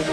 Hi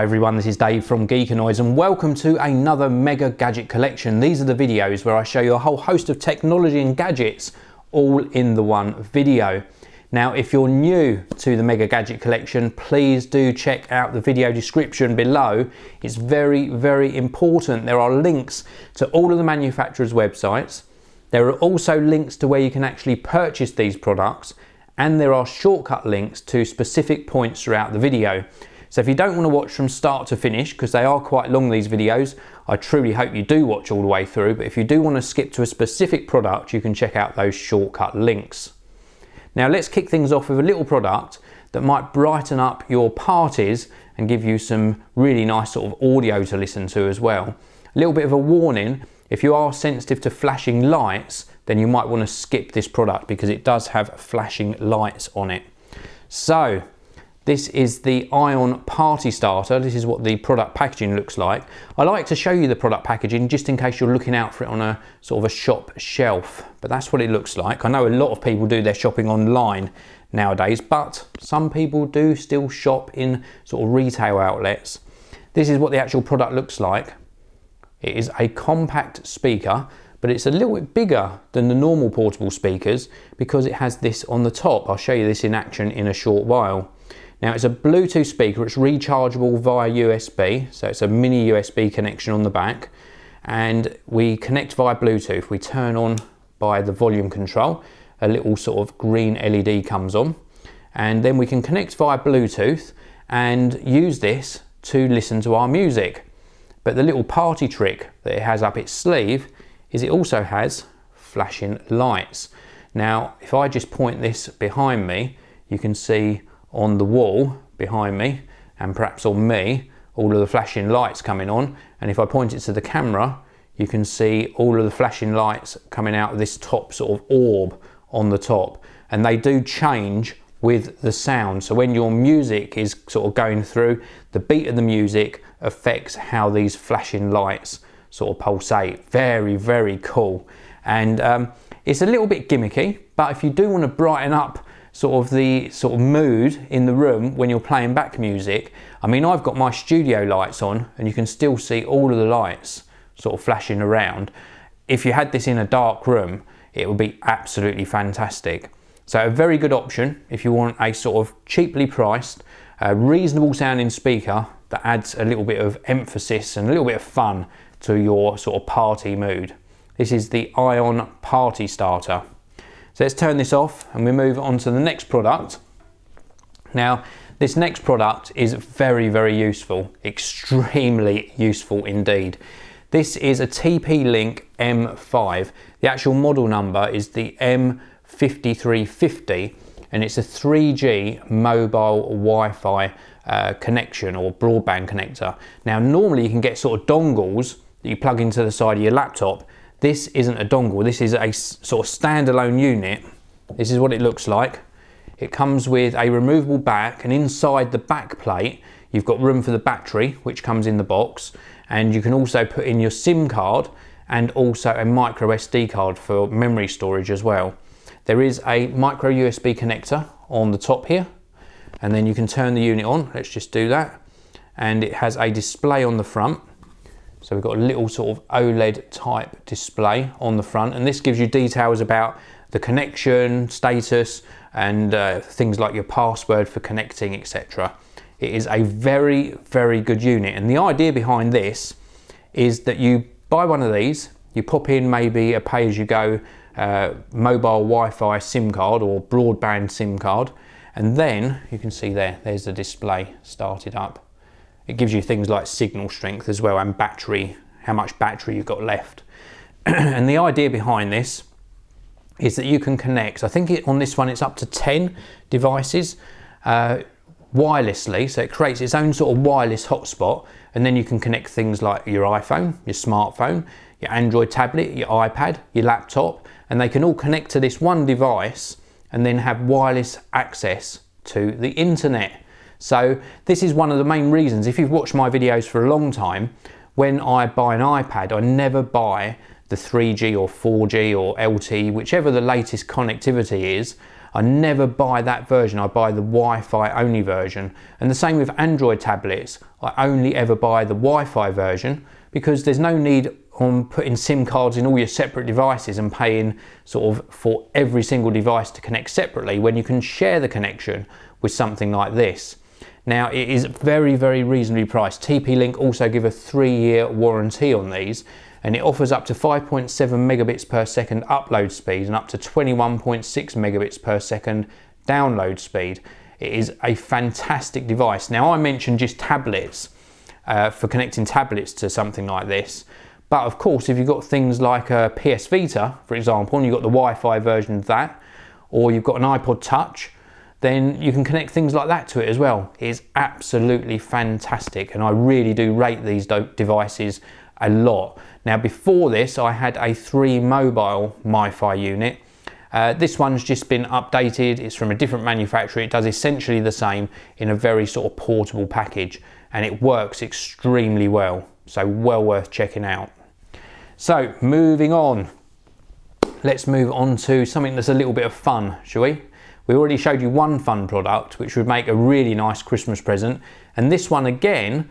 everyone, this is Dave from Geekanoids and welcome to another mega gadget collection. These are the videos where I show you a whole host of technology and gadgets all in the one video. Now if you're new to the mega gadget collection, please do check out the video description below. It's very, very important. There are links to all of the manufacturers' websites. There are also links to where you can actually purchase these products, and there are shortcut links to specific points throughout the video. So if you don't want to watch from start to finish, because they are quite long, these videos, I truly hope you do watch all the way through, but if you do want to skip to a specific product, you can check out those shortcut links. Now let's kick things off with a little product that might brighten up your parties and give you some really nice sort of audio to listen to as well. A little bit of a warning, if you are sensitive to flashing lights, then you might want to skip this product because it does have flashing lights on it. So, this is the Ion Party Starter. This is what the product packaging looks like. I like to show you the product packaging just in case you're looking out for it on a sort of a shop shelf, but that's what it looks like. I know a lot of people do their shopping online nowadays, but some people do still shop in sort of retail outlets. This is what the actual product looks like. It is a compact speaker, but it's a little bit bigger than the normal portable speakers because it has this on the top. I'll show you this in action in a short while. Now it's a Bluetooth speaker, it's rechargeable via USB, so it's a mini USB connection on the back, and we connect via Bluetooth. We turn on by the volume control, a little sort of green LED comes on, and then we can connect via Bluetooth and use this to listen to our music. But the little party trick that it has up its sleeve is it also has flashing lights. Now if I just point this behind me, you can see on the wall behind me, and perhaps on me, all of the flashing lights coming on, and if I point it to the camera, you can see all of the flashing lights coming out of this top sort of orb on the top, and they do change with the sound. So when your music is sort of going through, the beat of the music affects how these flashing lights sort of pulsate. Very, very cool. And it's a little bit gimmicky, but if you do want to brighten up sort of the sort of mood in the room when you're playing back music, I mean, I've got my studio lights on and you can still see all of the lights sort of flashing around. If you had this in a dark room, it would be absolutely fantastic. So a very good option if you want a sort of cheaply priced, reasonable sounding speaker that adds a little bit of emphasis and a little bit of fun to your sort of party mood. This is the Ion Party Starter. So let's turn this off and we move on to the next product. Now, this next product is very, very useful, extremely useful indeed. This is a TP-Link M5. The actual model number is the M5350, and it's a 3G mobile Wi-Fi connection or broadband connector. Now, normally you can get sort of dongles that you plug into the side of your laptop. This isn't a dongle, this is a sort of standalone unit. This is what it looks like. It comes with a removable back, and inside the back plate you've got room for the battery, which comes in the box, and you can also put in your SIM card and also a micro SD card for memory storage as well. There is a micro USB connector on the top here, and then you can turn the unit on. Let's just do that. And it has a display on the front. So we've got a little sort of OLED type display on the front, and this gives you details about the connection status and things like your password for connecting, etc. It is a very, very good unit, and the idea behind this is that you buy one of these, you pop in maybe a pay-as-you-go mobile Wi-Fi SIM card or broadband SIM card, and then you can see there's the display started up. It gives you things like signal strength as well and battery, how much battery you've got left. And the idea behind this is that you can connect, I think on this one it's up to 10 devices wirelessly, so it creates its own sort of wireless hotspot, and then you can connect things like your iPhone, your smartphone, your Android tablet, your iPad, your laptop, and they can all connect to this one device and then have wireless access to the internet. So this is one of the main reasons, if you've watched my videos for a long time, when I buy an iPad, I never buy the 3G or 4G or LTE, whichever the latest connectivity is, I never buy that version. I buy the Wi-Fi only version. And the same with Android tablets. I only ever buy the Wi-Fi version because there's no need on putting SIM cards in all your separate devices and paying sort of for every single device to connect separately when you can share the connection with something like this. Now, it is very, very reasonably priced. TP-Link also give a 3-year warranty on these, and it offers up to 5.7 megabits per second upload speed and up to 21.6 megabits per second download speed. It is a fantastic device. Now, I mentioned just tablets for connecting tablets to something like this. But of course, if you've got things like a PS Vita, for example, and you've got the Wi-Fi version of that, or you've got an iPod Touch, then you can connect things like that to it as well. It is absolutely fantastic, and I really do rate these devices a lot. Now, before this, I had a 3 mobile MiFi unit. This one's just been updated. It's from a different manufacturer. It does essentially the same in a very sort of portable package, and it works extremely well. So well worth checking out. So moving on, let's move on to something that's a little bit of fun, shall we? We already showed you one fun product, which would make a really nice Christmas present. And this one again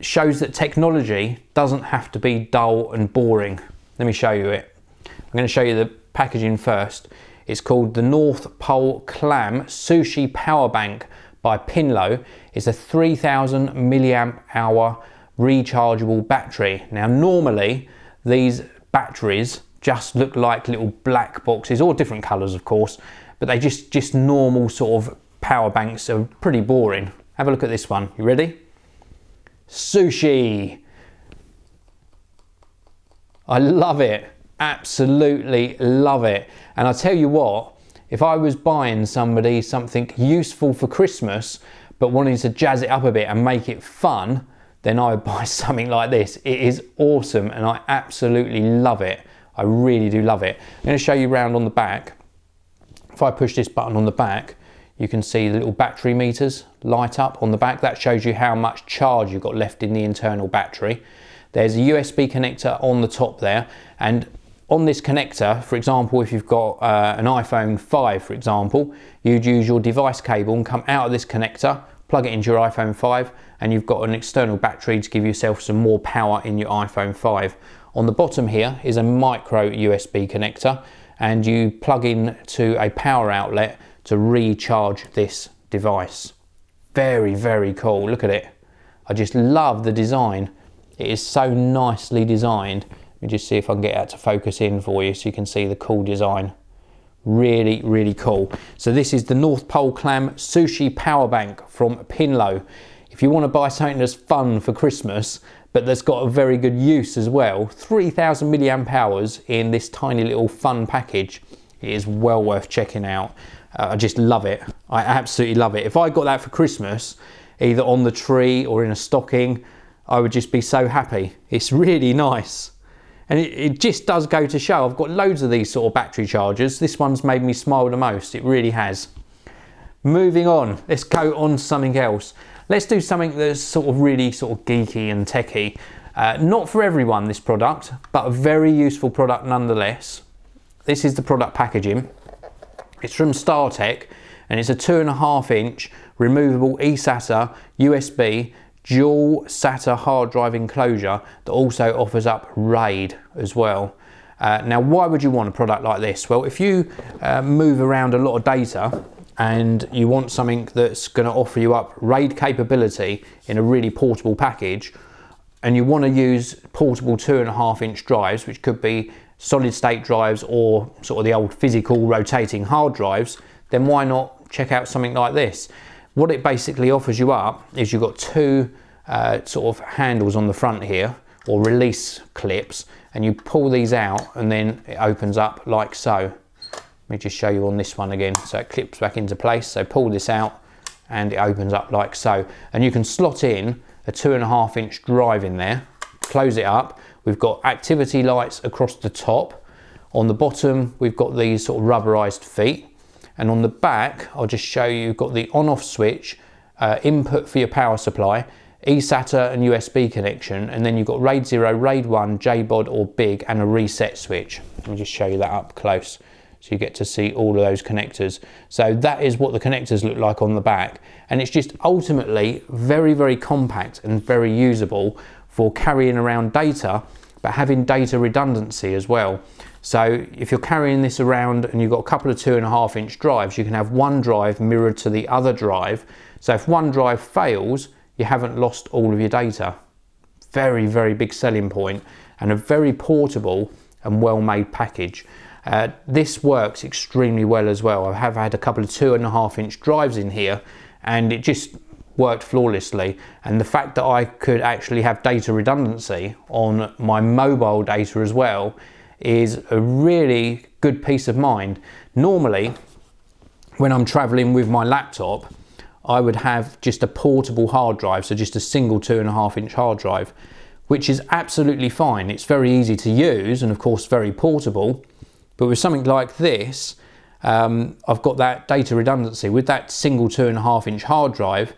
shows that technology doesn't have to be dull and boring. Let me show you it. I'm going to show you the packaging first. It's called the North Pole Clam Sushi PowerBank by Pinlo. It's a 3000 milliamp hour rechargeable battery. Now, normally these batteries just look like little black boxes, or different colors of course, but they just normal sort of power banks are pretty boring. Have a look at this one. You ready? Sushi. I love it. Absolutely love it. And I tell you what, if I was buying somebody something useful for Christmas but wanting to jazz it up a bit and make it fun, then I would buy something like this. It is awesome and I absolutely love it. I really do love it. I'm going to show you around on the back. If I push this button on the back, you can see the little battery meters light up on the back. That shows you how much charge you've got left in the internal battery. There's a USB connector on the top there, and on this connector, for example, if you've got an iPhone 5, for example, you'd use your device cable and come out of this connector, plug it into your iPhone 5, and you've got an external battery to give yourself some more power in your iPhone 5. On the bottom here is a micro USB connector, and you plug in to a power outlet to recharge this device. Very, very cool. Look at it. I just love the design. It is so nicely designed. Let me just see if I can get that to focus in for you so you can see the cool design. Really, really cool. So this is the North Pole Clam Sushi PowerBank from Pinlo. If you want to buy something that's fun for Christmas, but that's got a very good use as well, 3000 milliamp hours in this tiny little fun package. It is well worth checking out. I just love it. I absolutely love it. If I got that for Christmas, either on the tree or in a stocking, I would just be so happy. It's really nice. And it just does go to show, I've got loads of these sort of battery chargers. This one's made me smile the most, it really has. Moving on, let's go on to something else. Let's do something that's sort of really sort of geeky and techie. Not for everyone, this product, but a very useful product nonetheless. This is the product packaging. It's from StarTech, and it's a 2.5 inch removable eSATA USB dual SATA hard drive enclosure that also offers up RAID as well. Now, why would you want a product like this? Well, if you move around a lot of data and you want something that's going to offer you up RAID capability in a really portable package, and you want to use portable 2.5 inch drives, which could be solid state drives or sort of the old physical rotating hard drives, then why not check out something like this? What it basically offers you up is you've got two sort of handles on the front here, or release clips, and you pull these out and then it opens up like so. Let me just show you on this one again. So it clips back into place. So pull this out and it opens up like so. And you can slot in a 2.5 inch drive in there, close it up. We've got activity lights across the top. On the bottom, we've got these sort of rubberized feet. And on the back, I'll just show you, you've got the on-off switch, input for your power supply, eSATA and USB connection, and then you've got RAID 0, RAID 1, JBOD or big, and a reset switch. Let me just show you that up close so you get to see all of those connectors. So that is what the connectors look like on the back, and it's just ultimately very, very compact and very usable for carrying around data, but having data redundancy as well. So if you're carrying this around and you've got a couple of 2.5-inch drives, you can have one drive mirrored to the other drive. So if one drive fails, you haven't lost all of your data. Very, very big selling point, and a very portable and well-made package. This works extremely well as well. I have had a couple of 2.5-inch drives in here, and it just worked flawlessly. And the fact that I could actually have data redundancy on my mobile data as well is a really good peace of mind. Normally, when I'm traveling with my laptop, I would have just a portable hard drive, so just a single 2.5-inch hard drive, which is absolutely fine. It's very easy to use and of course very portable. But with something like this, I've got that data redundancy. With that single 2.5-inch hard drive,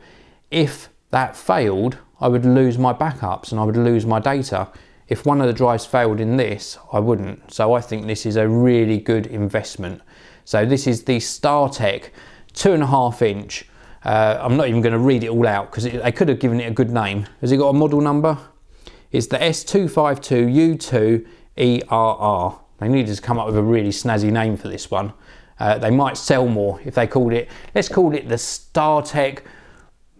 if that failed, I would lose my backups and I would lose my data. If one of the drives failed in this, I wouldn't. So I think this is a really good investment. So this is the StarTech 2.5-inch. I'm not even going to read it all out because they could have given it a good name. Has it got a model number? It's the S252U2ERR. They needed to come up with a really snazzy name for this one. They might sell more if they called it, let's call it the StarTech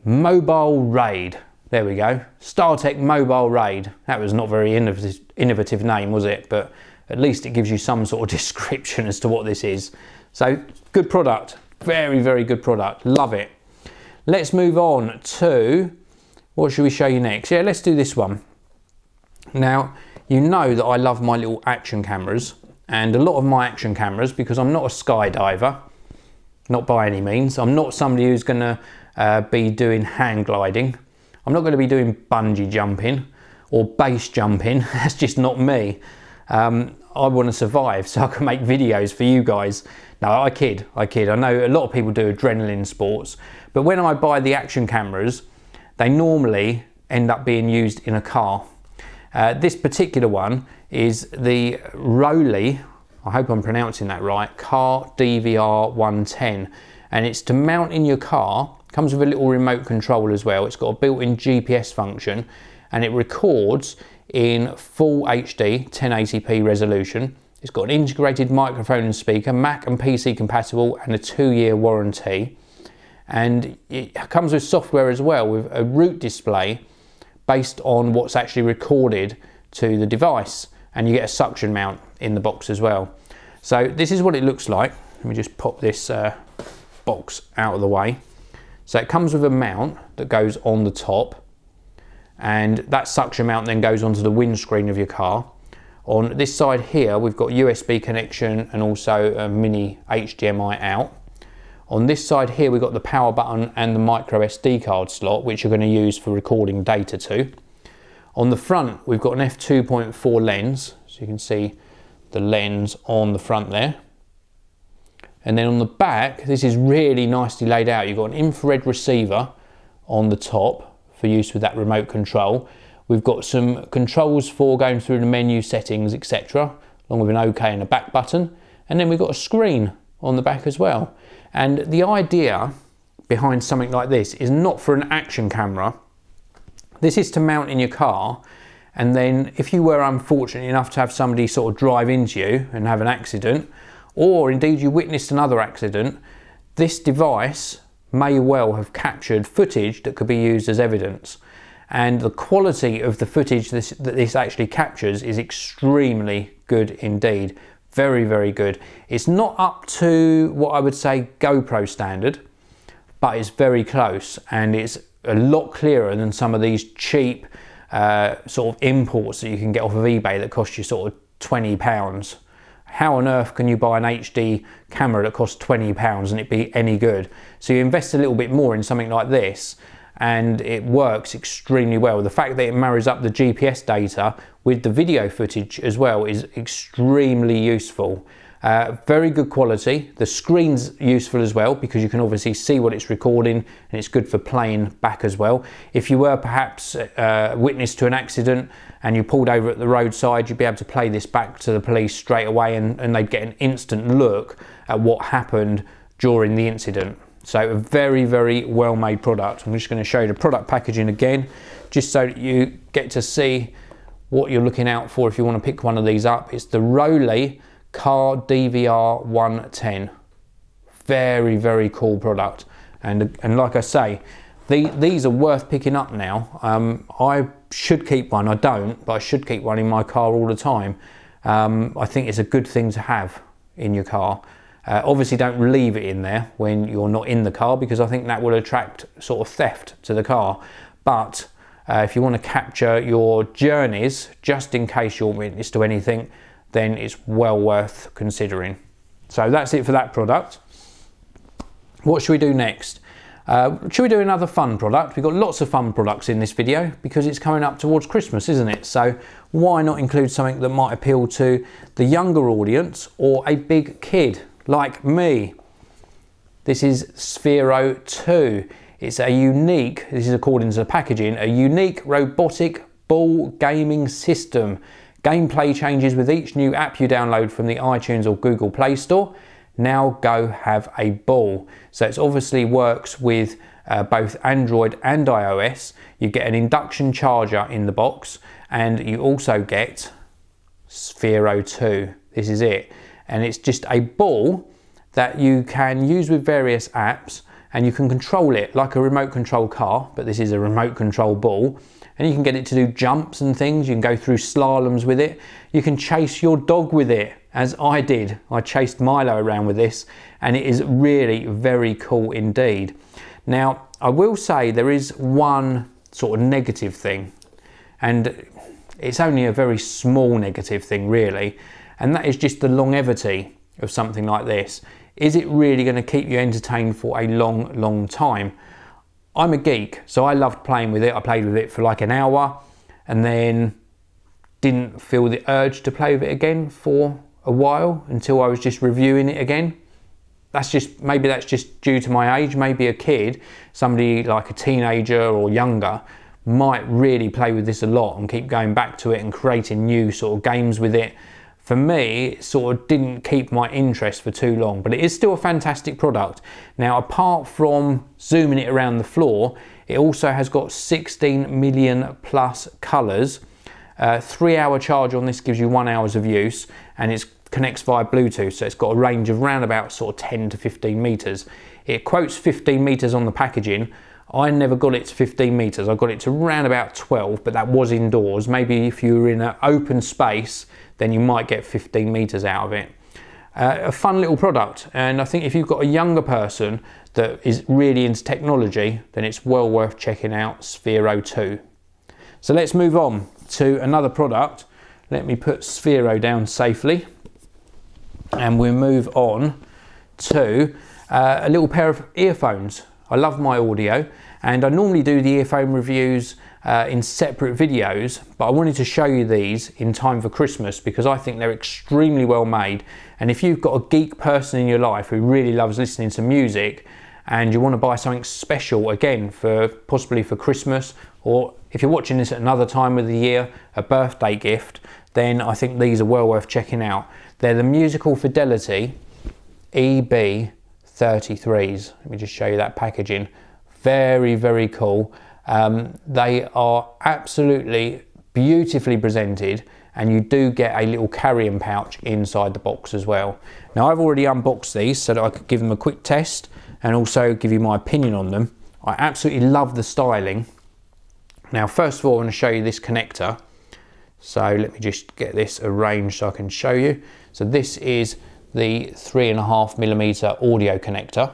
Mobile RAID. There we go, StarTech Mobile RAID. That was not very innovative name, was it? But at least it gives you some sort of description as to what this is. So good product, very, very good product, love it. Let's move on to, what should we show you next? Yeah, let's do this one. Now, you know that I love my little action cameras, and a lot of my action cameras, because I'm not a skydiver, not by any means, I'm not somebody who's gonna be doing hang gliding. I'm not going to be doing bungee jumping or base jumping. That's just not me. I want to survive so I can make videos for you guys. No, I kid. I know a lot of people do adrenaline sports, but when I buy the action cameras, they normally end up being used in a car. This particular one is the Rollei, I hope I'm pronouncing that right, Car DVR 110, and it's to mount in your car. Comes with a little remote control as well. It's got a built-in GPS function, and it records in full HD 1080p resolution. It's got an integrated microphone and speaker, Mac and PC compatible, and a 2-year warranty. And it comes with software as well, with a route display based on what's actually recorded to the device, and you get a suction mount in the box as well. So this is what it looks like. Let me just pop this box out of the way. So it comes with a mount that goes on the top, and that suction mount then goes onto the windscreen of your car. On this side here, we've got USB connection and also a mini HDMI out. On this side here, we've got the power button and the micro SD card slot, which you're going to use for recording data to. On the front, we've got an f2.4 lens, so you can see the lens on the front there. And then on the back, this is really nicely laid out. You've got an infrared receiver on the top for use with that remote control. We've got some controls for going through the menu settings, etc., along with an OK and a back button. And then we've got a screen on the back as well. And the idea behind something like this is not for an action camera. This is to mount in your car, and then if you were unfortunate enough to have somebody sort of drive into you and have an accident, or indeed you witnessed another accident, this device may well have captured footage that could be used as evidence. And the quality of the footage that this actually captures is extremely good indeed. Very, very good. It's not up to what I would say GoPro standard, but it's very close, and it's a lot clearer than some of these cheap sort of imports that you can get off of eBay that cost you sort of £20. How on earth can you buy an HD camera that costs £20 and it be any good? So you invest a little bit more in something like this, and it works extremely well. The fact that it marries up the GPS data with the video footage as well is extremely useful. Very good quality. The screen's useful as well because you can obviously see what it's recording, and it's good for playing back as well. If you were perhaps witness to an accident and you pulled over at the roadside, you'd be able to play this back to the police straight away, and they'd get an instant look at what happened during the incident. So a very, very well made product. I'm just going to show you the product packaging again, just so that you get to see what you're looking out for if you want to pick one of these up. It's the Rollei Car DVR 110. Very, very cool product. And like I say, these are worth picking up now. I should keep one. I don't, but I should keep one in my car all the time. I think it's a good thing to have in your car. Obviously don't leave it in there when you're not in the car, because I think that will attract sort of theft to the car. But if you want to capture your journeys, just in case you're witness to anything, then it's well worth considering. So that's it for that product. What should we do next? Should we do another fun product? We've got lots of fun products in this video because it's coming up towards Christmas, isn't it? So why not include something that might appeal to the younger audience or a big kid like me? This is Sphero 2. It's a unique, this is according to the packaging, a unique robotic ball gaming system. Gameplay changes with each new app you download from the iTunes or Google Play Store. Now go have a ball. So it obviously works with both Android and iOS. You get an induction charger in the box, and you also get Sphero 2. This is it. And it's just a ball that you can use with various apps, and you can control it like a remote control car, but this is a remote control ball. And you can get it to do jumps and things. You can go through slaloms with it. You can chase your dog with it, as I did. I chased Milo around with this, and it is really very cool indeed. Now, I will say there is one sort of negative thing, and it's only a very small negative thing really, and that is just the longevity of something like this. Is it really going to keep you entertained for a long time? I'm a geek, so I loved playing with it. I played with it for like an hour and then didn't feel the urge to play with it again for a while until I was just reviewing it again. Maybe that's just due to my age. Maybe a kid, somebody like a teenager or younger, might really play with this a lot and keep going back to it and creating new sort of games with it. For me, it sort of didn't keep my interest for too long, but it is still a fantastic product. Now, apart from zooming it around the floor, it also has got 16 million plus colours. 3-hour charge on this gives you 1 hour of use, and it connects via Bluetooth, so it's got a range of around about sort of 10 to 15 metres. It quotes 15 metres on the packaging. I never got it to 15 metres. I got it to around about 12, but that was indoors. Maybe if you were in an open space, then you might get 15 metres out of it. A fun little product, and I think if you've got a younger person that is really into technology, then it's well worth checking out Sphero 2. So let's move on to another product. Let me put Sphero down safely, and we'll move on to a little pair of earphones. I love my audio, and I normally do the earphone reviews in separate videos, but I wanted to show you these in time for Christmas because I think they're extremely well made. And if you've got a geek person in your life who really loves listening to music and you want to buy something special, again, possibly for Christmas, or if you're watching this at another time of the year, a birthday gift, then I think these are well worth checking out. They're the Musical Fidelity EB33s. Let me just show you that packaging. Very, very cool. They are absolutely beautifully presented, and you do get a little carrying pouch inside the box as well. Now, I've already unboxed these so that I could give them a quick test and also give you my opinion on them. I absolutely love the styling. Now, first of all, I want to show you this connector. So let me just get this arranged so I can show you. So this is the 3.5mm audio connector,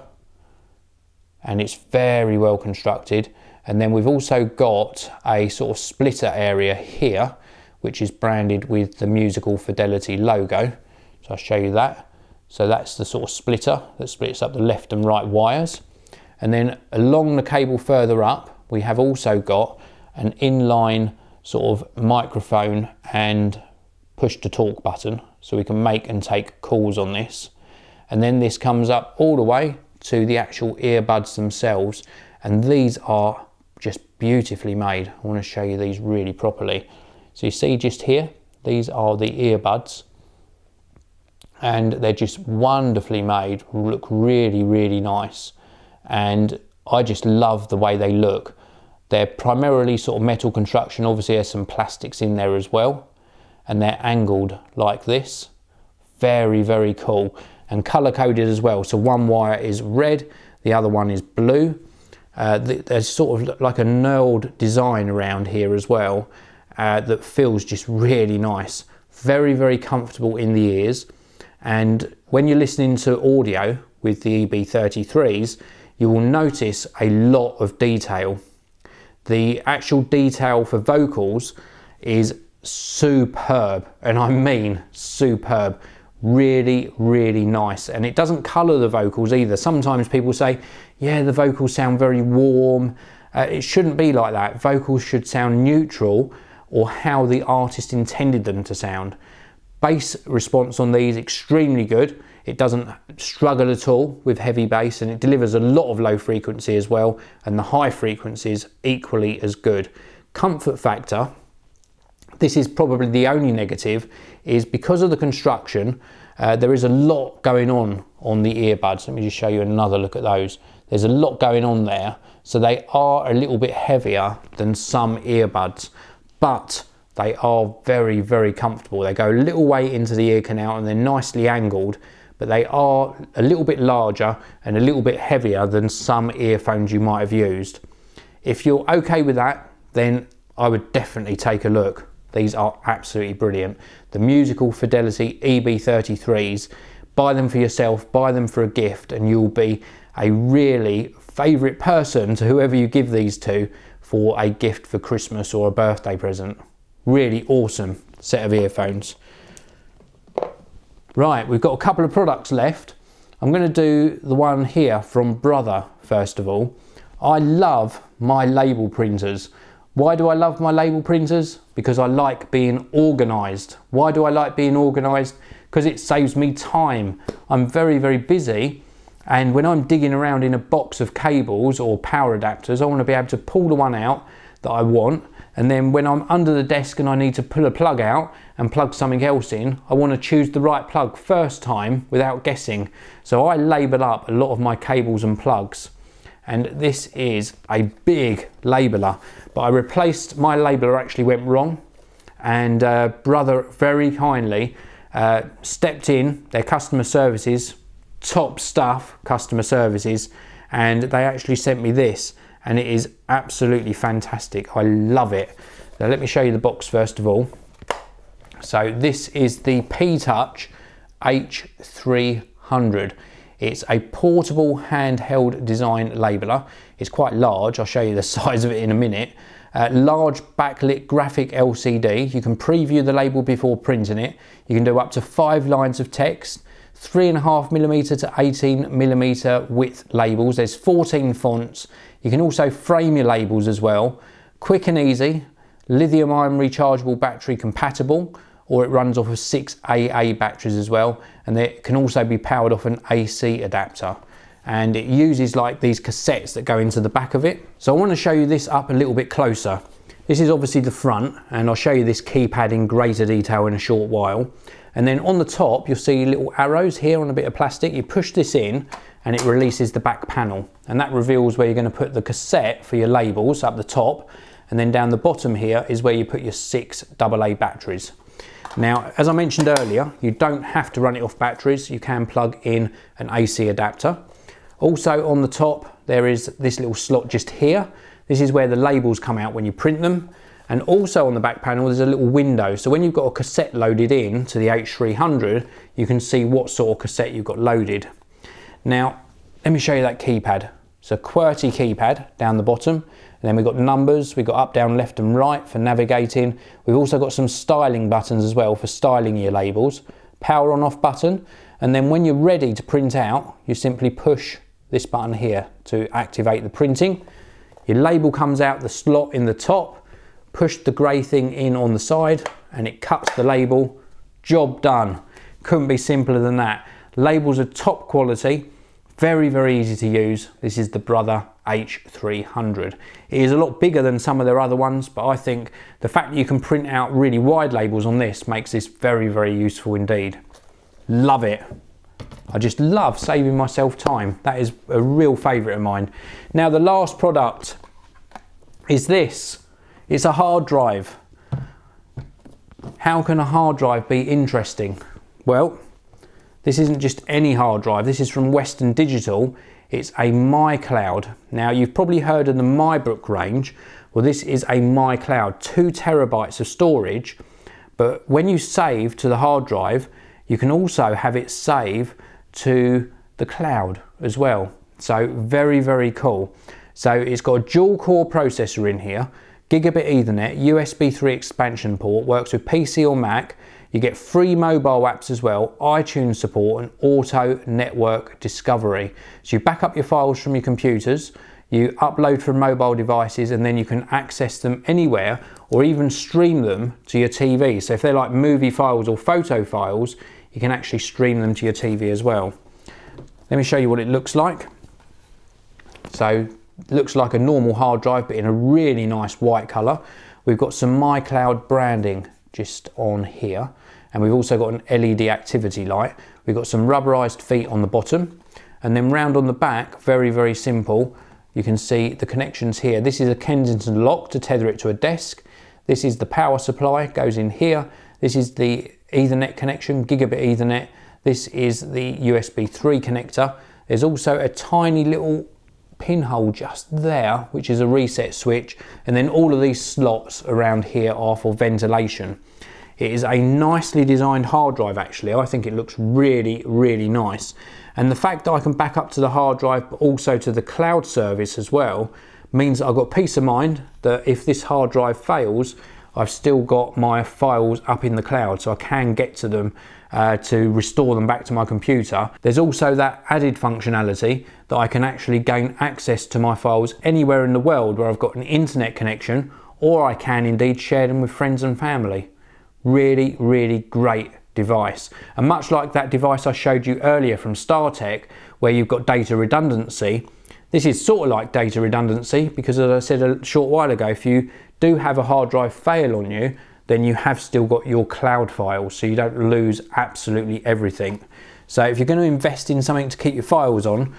and it's very well constructed. And then we've also got a sort of splitter area here, which is branded with the Musical Fidelity logo. So I'll show you that. So that's the sort of splitter that splits up the left and right wires. And then along the cable further up, we have also got an inline sort of microphone and push to talk button, so we can make and take calls on this. And then this comes up all the way to the actual earbuds themselves, and these are just beautifully made. I want to show you these really properly. So you see just here, these are the earbuds, and they're just wonderfully made, look really, really nice. And I just love the way they look. They're primarily sort of metal construction. Obviously there's some plastics in there as well, and they're angled like this. Very, very cool, and color coded as well. So one wire is red, the other one is blue. There's sort of like a knurled design around here as well, that feels just really nice. Very, very comfortable in the ears. And when you're listening to audio with the EB33s, you will notice a lot of detail. The actual detail for vocals is superb, and I mean superb. Really, really nice. And it doesn't colour the vocals either. Sometimes people say, yeah, the vocals sound very warm. It shouldn't be like that. Vocals should sound neutral, or how the artist intended them to sound. Bass response on these, extremely good. It doesn't struggle at all with heavy bass, and it delivers a lot of low frequency as well, and the high frequencies equally as good. Comfort factor, this is probably the only negative, is because of the construction, there is a lot going on the earbuds. Let me just show you another look at those. There's a lot going on there, so they are a little bit heavier than some earbuds, but they are very, very comfortable. They go a little way into the ear canal and they're nicely angled, but they are a little bit larger and a little bit heavier than some earphones you might have used. If you're okay with that, then I would definitely take a look. These are absolutely brilliant. The musical Fidelity EB33s, buy them for yourself, buy them for a gift, and you'll be a really favourite person to whoever you give these to for a gift for Christmas or a birthday present. Really awesome set of earphones. Right, we've got a couple of products left. I'm going to do the one here from Brother first of all. I love my label printers. Why do I love my label printers? Because I like being organised. Why do I like being organised? Because it saves me time. I'm very, very busy, and when I'm digging around in a box of cables or power adapters, I want to be able to pull the one out that I want, and then when I'm under the desk and I need to pull a plug out and plug something else in, I want to choose the right plug first time without guessing. So I label up a lot of my cables and plugs. And this is a big labeler, but I replaced my labeler, actually went wrong, and Brother very kindly stepped in, their customer services, top stuff customer services, and they actually sent me this, and it is absolutely fantastic. I love it. Now let me show you the box first of all. So this is the P-Touch H300. It's a portable handheld design labeler. It's quite large. I'll show you the size of it in a minute. Large backlit graphic LCD. You can preview the label before printing it. You can do up to 5 lines of text, 3.5mm to 18mm width labels. There's 14 fonts. You can also frame your labels as well. Quick and easy, lithium-ion rechargeable battery compatible, or it runs off of 6 AA batteries as well, and it can also be powered off an AC adapter. And it uses like these cassettes that go into the back of it. So I want to show you this up a little bit closer. This is obviously the front, and I'll show you this keypad in greater detail in a short while. And then on the top, you'll see little arrows here on a bit of plastic. You push this in and it releases the back panel, and that reveals where you're going to put the cassette for your labels up the top, and then down the bottom here is where you put your 6 AA batteries. Now, as I mentioned earlier, you don't have to run it off batteries. You can plug in an AC adapter. Also on the top, there is this little slot just here. This is where the labels come out when you print them. And also on the back panel, there's a little window. So when you've got a cassette loaded in to the H300, you can see what sort of cassette you've got loaded. Now, let me show you that keypad. It's a QWERTY keypad down the bottom. And then we've got numbers, we've got up, down, left and right for navigating. We've also got some styling buttons as well for styling your labels. Power on off button. And then when you're ready to print out, you simply push this button here to activate the printing. Your label comes out the slot in the top. Push the grey thing in on the side and it cuts the label Job done. Couldn't be simpler than that. Labels are top quality, very, very easy to use. This is the Brother H300. It is a lot bigger than some of their other ones, but I think the fact that you can print out really wide labels on this makes this very, very useful indeed. Love it. I just love saving myself time. That is a real favourite of mine. Now the last product is this. It's a hard drive. How can a hard drive be interesting? Well, this isn't just any hard drive. This is from Western Digital. It's a MyCloud. Now you've probably heard of the MyBook range. Well, this is a MyCloud, 2 terabytes of storage. But when you save to the hard drive, you can also have it save to the cloud as well. So very, very cool. So it's got a dual core processor in here, gigabit Ethernet, USB 3 expansion port, works with PC or Mac. You get free mobile apps as well, iTunes support and auto network discovery. So you back up your files from your computers, you upload from mobile devices, and then you can access them anywhere or even stream them to your TV. So if they're like movie files or photo files, you can actually stream them to your TV as well. Let me show you what it looks like. So it looks like a normal hard drive, but in a really nice white color. We've got some MyCloud branding just on here, and we've also got an LED activity light. We've got some rubberized feet on the bottom, and then round on the back, very, very simple. You can see the connections here. This is a Kensington lock to tether it to a desk. This is the power supply, goes in here. This is the Ethernet connection, gigabit Ethernet. This is the USB 3 connector. There's also a tiny little pinhole just there, which is a reset switch. And then all of these slots around here are for ventilation. It is a nicely designed hard drive actually. I think it looks really, really nice. And the fact that I can back up to the hard drive, but also to the cloud service as well, means that I've got peace of mind that if this hard drive fails, I've still got my files up in the cloud, so I can get to them to restore them back to my computer. There's also that added functionality that I can actually gain access to my files anywhere in the world where I've got an internet connection, or I can indeed share them with friends and family. Really, really great device. And much like that device I showed you earlier from StarTech, where you've got data redundancy, this is sort of like data redundancy, because as I said a short while ago, if you do have a hard drive fail on you, then you have still got your cloud files, so you don't lose absolutely everything. So if you're going to invest in something to keep your files on,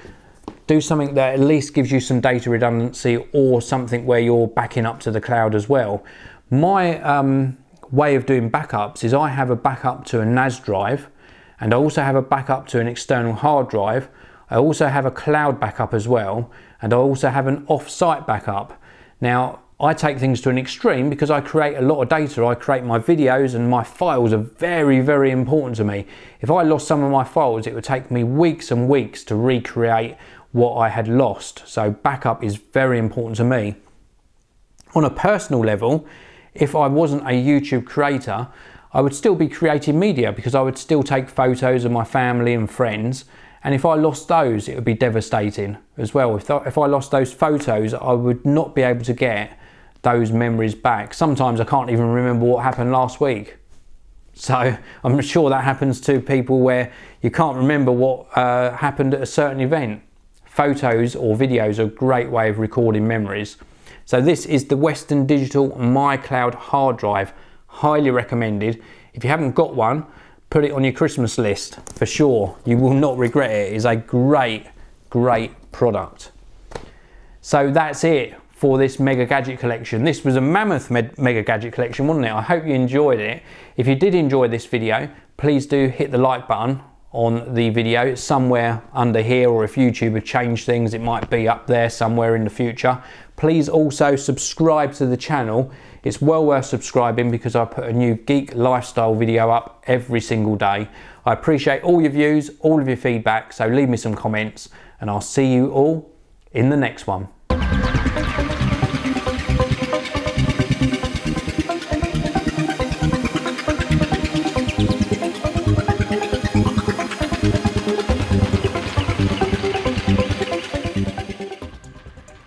do something that at least gives you some data redundancy, or something where you're backing up to the cloud as well. My way of doing backups is I have a backup to a NAS drive, and I also have a backup to an external hard drive. I also have a cloud backup as well, and I also have an off-site backup. Now, I take things to an extreme because I create a lot of data. I create my videos, and my files are very, very important to me. If I lost some of my files, it would take me weeks and weeks to recreate what I had lost. So backup is very important to me. On a personal level, if I wasn't a YouTube creator, I would still be creating media, because I would still take photos of my family and friends. And if I lost those, it would be devastating as well. If I lost those photos, I would not be able to get those memories back. Sometimes I can't even remember what happened last week. So I'm sure that happens to people where you can't remember what happened at a certain event. Photos or videos are a great way of recording memories. So this is the Western Digital MyCloud hard drive. Highly recommended. If you haven't got one, put it on your Christmas list for sure. You will not regret it. It is a great, great product. So that's it for this Mega Gadget Collection. This was a mammoth Mega Gadget Collection, wasn't it? I hope you enjoyed it. If you did enjoy this video, please do hit the like button on the video. It's somewhere under here, or if YouTube have changed things, it might be up there somewhere in the future. Please also subscribe to the channel. It's well worth subscribing, because I put a new geek lifestyle video up every single day. I appreciate all your views, all of your feedback, so leave me some comments, and I'll see you all in the next one.